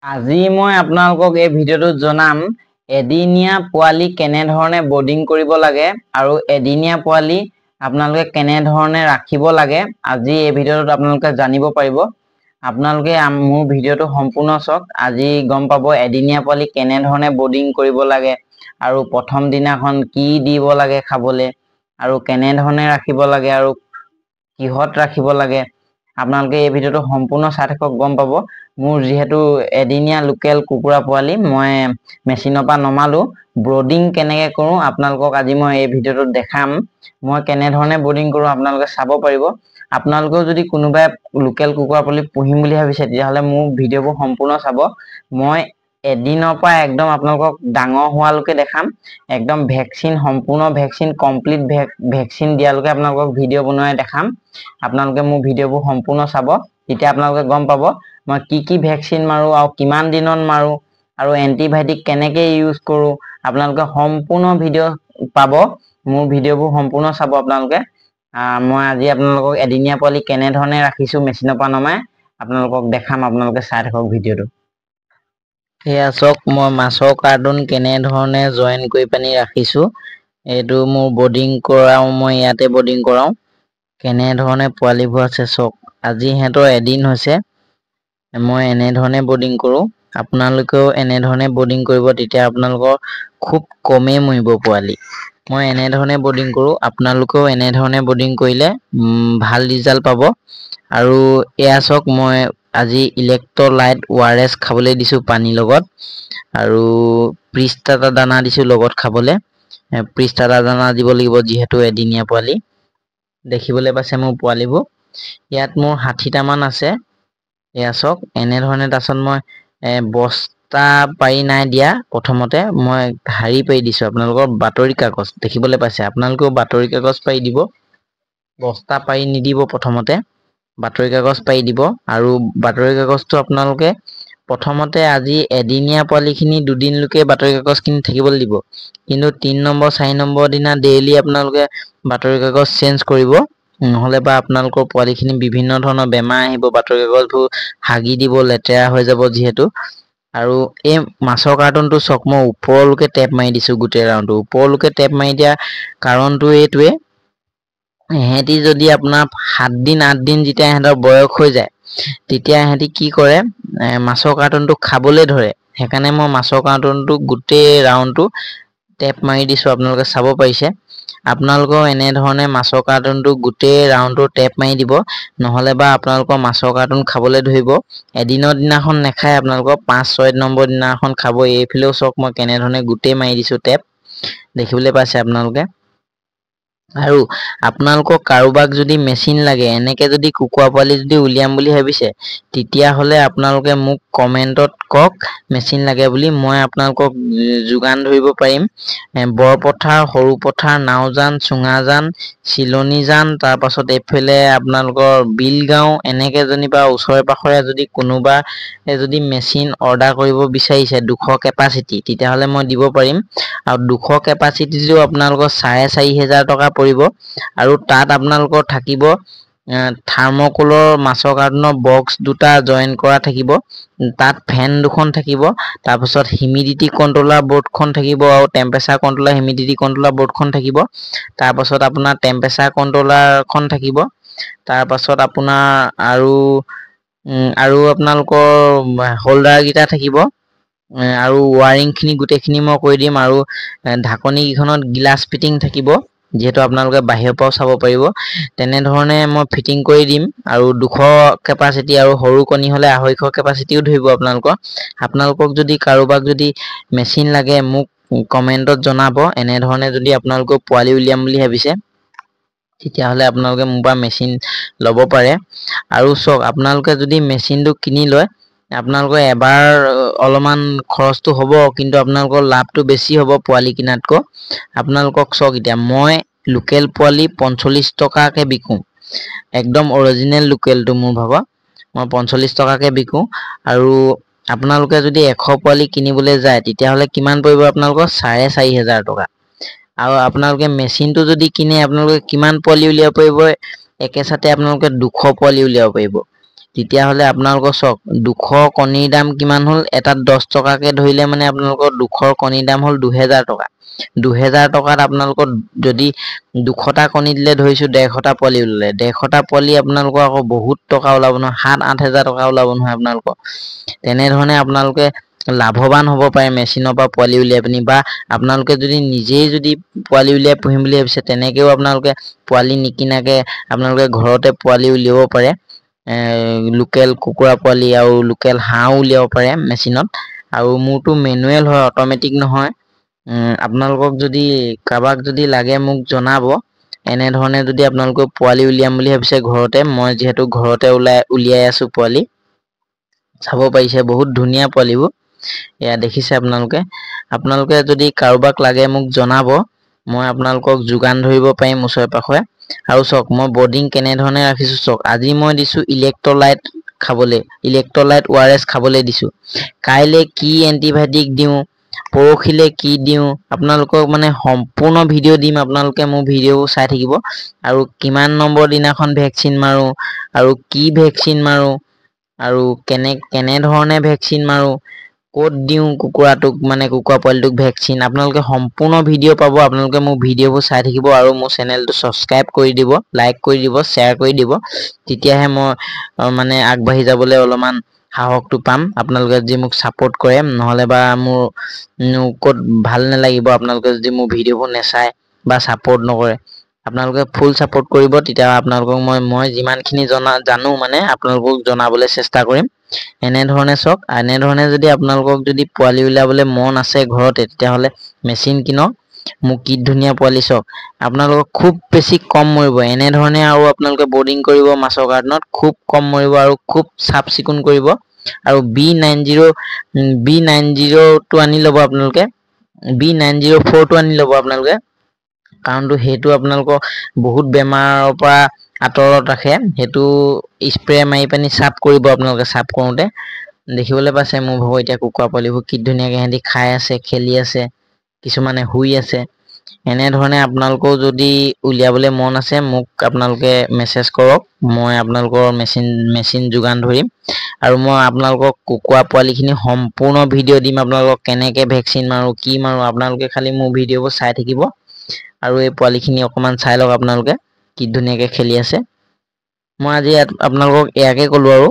আজি মই আপোনালোকক এই ভিডিঅ'টোত জনাম এদিনীয়া পোৱালি কেনে ধৰণে বৰ্ডিং কৰিব লাগে আৰু এদিনীয়া পোৱালি আপোনালোকে কেনে ধৰণে ৰাখিব লাগে। আজি এই ভিডিঅ'টোত আপোনালোকে জানিব পাৰিব। আপোনালোকে মোৰ ভিডিঅ'টো সম্পূৰ্ণ চাওক। আজি গম পাব এদিনীয়া পোৱালি কেনে ধৰণে বৰ্ডিং কৰিব লাগে আৰু প্ৰথম দিনাখন কি দিব লাগে খাবলৈ আৰু কেনে ধৰণে ৰাখিব লাগে আৰু কিহত ৰাখিব লাগে। আপোনালোকে এই ভিডিঅ'টো সম্পূৰ্ণ চাই থাকক, গম পাব। মোৰ যিহেতু এদিনীয়া লোকেল কুকুৰা পোৱালি মই মেচিনৰ পৰা নমালো, ব্ৰডিং কেনেকৈ কৰোঁ আপোনালোকক আজি মই এই ভিডিঅ'টোত দেখাম। মই কেনেধৰণে ব্ৰডিং কৰোঁ আপোনালোকে চাব পাৰিব। আপোনালোকেও যদি কোনোবাই লোকেল কুকুৰা পোৱালি পুহিম বুলি ভাবিছে তেতিয়াহ'লে মোৰ ভিডিঅ'বোৰ সম্পূৰ্ণ চাব। মই এদিনৰ পৰা একদম আপোনালোকক ডাঙৰ হোৱালৈকে দেখাম। একদম ভেকচিন সম্পূৰ্ণ ভেকচিন কমপ্লিট ভেকচিন দিয়ালৈকে আপোনালোকক ভিডিঅ' বনাই দেখাম। আপোনালোকে মোৰ ভিডিঅ'বোৰ সম্পূৰ্ণ চাব, তেতিয়া আপোনালোকে গম পাব মই কি ভেকচিন মাৰোঁ আৰু কিমান দিনত মাৰোঁ আৰু এণ্টিবায়'টিক কেনেকৈ ইউজ কৰোঁ। আপোনালোকে সম্পূৰ্ণ ভিডিঅ' পাব। মোৰ ভিডিঅ'বোৰ সম্পূৰ্ণ চাব আপোনালোকে। মই আজি আপোনালোকক এদিনীয়া পোৱালি কেনেধৰণে ৰাখিছোঁ মেচিনৰ পৰা নমাই আপোনালোকক দেখাম। আপোনালোকে চাই থাকক ভিডিঅ'টো। সেয়া চাওক, মই মাছৰ কাৰ্টুন কেনেধৰণে জইন কৰি পানি ৰাখিছোঁ। এইটো মোৰ বৰ্ডিং কৰাওঁ, মই ইয়াতে বৰ্ডিং কৰাওঁ। কেনেধৰণে পোৱালিবোৰ আছে চাওক। আজি সিহঁতৰ এদিন হৈছে। মই এনেধৰণে বৰ্ডিং কৰোঁ। আপোনালোকেও এনেধৰণে বৰ্ডিং কৰিব, তেতিয়া আপোনালোকৰ খুব কমেই মৰিব পোৱালি। মই এনেধৰণে বৰ্ডিং কৰোঁ। আপোনালোকেও এনেধৰণে বৰ্ডিং কৰিলে ভাল ৰিজাল্ট পাব। আৰু এয়া চাওক, মই আজি ইলেক্ট্ৰলাইট ORS খাবলৈ দিছোঁ পানীৰ লগত, আৰু প্ৰিষ্টাটা দানা দিছোঁ লগত খাবলৈ। প্ৰিষ্টাটা দানা দিব লাগিব যিহেতু এদিনীয়া পোৱালি। দেখিবলৈ পাইছে মোৰ পোৱালিবোৰ। ইয়াত মোৰ 60টামান আছে। এয়া চাওক এনেধৰণে। তাৰপিছত মই বস্তা পাৰি নাই দিয়া, প্ৰথমতে মই হাৰি পাৰি দিছোঁ আপোনালোকৰ বাতৰি কাগজ। দেখিবলৈ পাইছে, আপোনালোকেও বাতৰি কাগজ পাৰি দিব। বস্তা পাৰি নিদিব, প্ৰথমতে বাতৰি কাগজ পাৰি দিব। আৰু বাতৰি কাগজটো আপোনালোকে প্ৰথমতে আজি এদিনীয়া পোৱালিখিনি দুদিনলৈকে বাতৰি কাগজখিনি থাকিবলৈ দিব, কিন্তু 3 নম্বৰ 4 নম্বৰ দিনা ডেইলি আপোনালোকে বাতৰি কাগজ চেঞ্জ কৰিব। নহ'লে বা আপোনালোকৰ পোৱালিখিনি বিভিন্ন ধৰণৰ বেমাৰ আহিব। বাতৰি কাগজবোৰ হাগি দিব, লেতেৰা হৈ যাব যিহেতু। আৰু এই মাছৰ কাৰ্টনটো চাওক, মই ওপৰলৈকে টেপ মাৰি দিছোঁ গোটেই ৰাউণ্ডটো। ওপৰলৈকে টেপ মাৰি দিয়া কাৰণটো এইটোৱে, সিহঁতি যদি আপোনাৰ 7 দিন 8 দিন যেতিয়া সিহঁতৰ বয়স হৈ যায় তেতিয়া সিহঁতি কি কৰে, মাছৰ কাৰ্টনটো খাবলৈ ধৰে। সেইকাৰণে মই মাছৰ কাৰ্টনটো গোটেই ৰাউণ্ডটো টেপ মাৰি দিছোঁ। আপোনালোকে চাব পাৰিছে। আপোনালোকেও এনেধৰণে মাছৰ কাৰ্টনটো গোটেই ৰাউণ্ডটো টেপ মাৰি দিব, নহ'লে বা আপোনালোকৰ মাছৰ কাৰ্টন খাবলৈ ধৰিব। এদিনৰ দিনাখন নাখায়, আপোনালোকৰ 5-6 নম্বৰ দিনাখন খাব। এইফালেও চাওক, মই কেনেধৰণে গোটেই মাৰি দিছোঁ টেপ। দেখিবলৈ পাইছে আপোনালোকে। আৰু আপোনালোকক কাৰোবাক যদি মেচিন লাগে, এনেকৈ যদি কুকুৰা পোৱালি যদি উলিয়াম বুলি ভাবিছে, তেতিয়াহ'লে আপোনালোকে মোক কমেণ্টত কওক মেচিন লাগে বুলি। মই আপোনালোকক যোগান ধৰিব পাৰিম। বৰপথাৰ, সৰু পথাৰ, নাওজান, চুঙাজান, চিলনীজান, তাৰপাছত এইফালে আপোনালোকৰ বিলগাঁও, এনেকৈ যেনিবা ওচৰে পাঁজৰে যদি কোনোবা যদি মেচিন অৰ্ডাৰ কৰিব বিচাৰিছে 200 কেপাচিটি, তেতিয়াহ'লে মই দিব পাৰিম। আৰু 200 কেপাচিটিটো আপোনালোকৰ 4,500 টকা পৰিব। আৰু তাত আপোনালোকৰ থাকিব থাৰ্মকলৰ মাছৰ কাৰ্টুনৰ বক্স 2টা জইন কৰা থাকিব। তাত ফেন 2খন থাকিব। তাৰপিছত হিউমিডিটি কণ্ট্ৰলাৰ বৰ্ডখন থাকিব, আৰু টেম্পাৰেচাৰ কণ্ট্ৰলাৰ হিউমিডিটি কণ্ট্ৰলাৰ বৰ্ডখন থাকিব। তাৰপাছত আপোনাৰ টেম্পাৰেচাৰ কণ্ট্ৰলাৰখন থাকিব। তাৰপাছত আপোনাৰ আৰু আপোনালোকৰ হোল্ডাৰকেইটা থাকিব। আৰু ৱাৰিংখিনি গোটেইখিনি মই কৰি দিম। আৰু ঢাকনিকেইখনত গিলাচ ফিটিং থাকিব, যিহেতু আপোনালোকে বাহিৰৰ পৰাও চাব পাৰিব। তেনেধৰণে মই ফিটিং কৰি দিম। আৰু 200 কেপাচিটি, আৰু সৰু কণী হ'লে 250 কেপাচিটিও ধৰিব আপোনালোকক যদি কাৰোবাক যদি মেচিন লাগে মোক কমেণ্টত জনাব। এনেধৰণে যদি আপোনালোকক পোৱালি উলিয়াম বুলি ভাবিছে তেতিয়াহ'লে আপোনালোকে মোৰ পৰা মেচিন ল'ব পাৰে। আৰু চাওক, আপোনালোকে যদি মেচিনটো কিনি লয়, আপোনালোকৰ এবাৰ অলপমান খৰচটো হ'ব, কিন্তু আপোনালোকৰ লাভটো বেছি হ'ব পোৱালি কিনাতকৈ। আপোনালোকক চাওক, এতিয়া মই লোকেল পোৱালি 45 টকাকৈ বিকোঁ। একদম অৰিজিনেল লোকেলটো মোৰ ভাগৰ মই 45 টকাকৈ বিকোঁ। আৰু আপোনালোকে যদি 100 পোৱালি কিনিবলৈ যায় তেতিয়াহ'লে কিমান পৰিব আপোনালোকৰ? 4,500 টকা। আৰু আপোনালোকে মেচিনটো যদি কিনে আপোনালোকে কিমান পোৱালি উলিয়াব পাৰিব? একেচাতে আপোনালোকে 200 পোৱালি উলিয়াব পাৰিব। তেতিয়াহ'লে আপোনালোকৰ চাওক 200 কণীৰ দাম কিমান হ'ল এটাত 10 টকাকে ধৰিলে মানে আপোনালোকৰ 200 কণীৰ দাম হ'ল 2000 টকা 2000 টকাত আপোনালোকৰ যদি 200টা কণী দিলে ধৰিছো 150টা পোৱালি ওলালে 150টা পোৱালি আপোনালোকৰ আকৌ বহুত টকা ওলাব নহয় 7-8000 টকা ওলাব নহয় আপোনালোকৰ তেনে ধৰণে আপোনালোকে লাভৱান হ'ব পাৰে মেচিনৰ পৰা পোৱালি উলিয়াই পিনি বা আপোনালোকে যদি নিজেই যদি পোৱালি উলিয়াই পুহিম বুলি ভাবিছে তেনেকেও আপোনালোকে পোৱালি নিকিনাকে আপোনালোকে ঘৰতে পোৱালি উলিয়াব পাৰে লোকেল কুকুৰা পোৱালি আৰু লোকেল হাঁহ উলিয়াব পাৰে মেচিনত আৰু মোৰটো মেনুৱেল হয় অটোমেটিক নহয় আপোনালোকক যদি কাবাক যদি লাগে মোক জনাব এনে ধৰণে যদি আপোনালোকে পোৱালি উলিয়াম বুলি ভাবিছে ঘৰতে মই যেহেতু ঘৰতে উলিয়াই আছো পোৱালি চাব পাৰিছে বহুত ধুনীয়া পোৱালিবোৰ এয়া দেখিছে আপোনালোকে যদি কাৰোবাক লাগে মোক জনাব মই আপোনালোকক যোগান ধৰিব পাৰিম ওচৰে পাখৰে আৰু চক মই বৰ্ডিং কেনে ধৰণে ৰাখিছো চক আজি মই দিছো ইলেক্ট্ৰোলাইট খাবলৈ ইলেক্ট্ৰোলাইট ORS খাবলৈ দিছো কাইলে কি এন্টিবায়োটিক দিও পৰখিলে কি দিও আপোনালোকক মানে সম্পূৰ্ণ ভিডিও দিম আপোনালোকে মোৰ ভিডিও চাই থাকিব আৰু কিমান নম্বৰ দিনাখন ভ্যাকচিন মাৰো আৰু কি ভ্যাকচিন মাৰো আৰু কেনে ধৰণে ভ্যাকচিন মাৰো কোড দিও কুকুৰাটোক মানে কুকুৰা পোৱালিটোক ভ্যাকচিন আপোনালোকে সম্পূৰ্ণ ভিডিও পাব আপোনালোকে মোৰ ভিডিওবোৰ চাই থাকিব আৰু মোৰ চেনেলটো সাবস্ক্ৰাইব কৰি দিব লাইক কৰি দিব শেয়াৰ কৰি দিব তেতিয়াহে মই মানে আগবাঢ়ি যাবলৈ অলপমান সাহসটো পাম আপোনালোকে যদি মোক সাপোৰ্ট কৰে নহলে বা মোৰ কোড ভাল নালাগিব আপোনালোকে যদি মোৰ ভিডিওবোৰ নেচায় বা সাপোৰ্ট নকৰে আপোনালোকে ফুল সাপোৰ্ট কৰিব তেতিয়া আপোনালোকক মই যিমানখিনি জানো মানে আপোনালোকক জনাবলৈ চেষ্টা কৰিম এনে ধৰণে চক এনে ধৰণে যদি আপোনালোকক যদি পোৱালি উলিয়াবলৈ মন আছে ঘৰতে তেতিয়াহলে মেচিন কিনক মোক কি ধুনীয়া পোৱালি চক আপোনালোকক খুব বেছি কম মৰিব এনে ধৰণে আৰু আপোনালোকে বৰ্ডিং কৰিব মাছৰ কাৰ্টনত খুব কম মৰিব আৰু খুব চাফ চিকুণ কৰিব আৰু B90 টো আনি ল'ব আপোনালোকে B904 টো আনি ল'ব আপোনালোকে কাৰণটো হেতু আপোনালোকক বহুত বেমাৰৰ পৰা আতৰত ৰাখে হেতু স্প্ৰে মাৰি পানি সাফ কৰিব আপোনালোকে সাফ কৰোতে দেখিবলৈ পাইছে মোৰ ভাগৰ এতিয়া কুকুৰা পোৱালিবোৰ কি ধুনীয়াকে হেঁতি খাই আছে খেলি আছে কিছুমানে শুই আছে এনে ধৰণে আপোনালোকেও যদি উলিয়াবলৈ মন আছে মোক আপোনালোকে মেছেজ কৰক মই আপোনালোকৰ মেচিন যোগান ধৰিম আৰু মই আপোনালোকক কুকুৰা পোৱালিখিনি সম্পূৰ্ণ ভিডিও দিম আপোনালোকক কেনেকে ভ্যাকচিন মাৰো কি মাৰো আপোনালোকে খালি মোৰ ভিডিওবোৰ চাই থাকিব আৰু এই পোৱালিখিনি অকমান চাই লওক আপোনালোকে কি ধুনীয়াকে খেলি আছে মই আজি আপোনালোকক এয়াকে ক'লো আৰু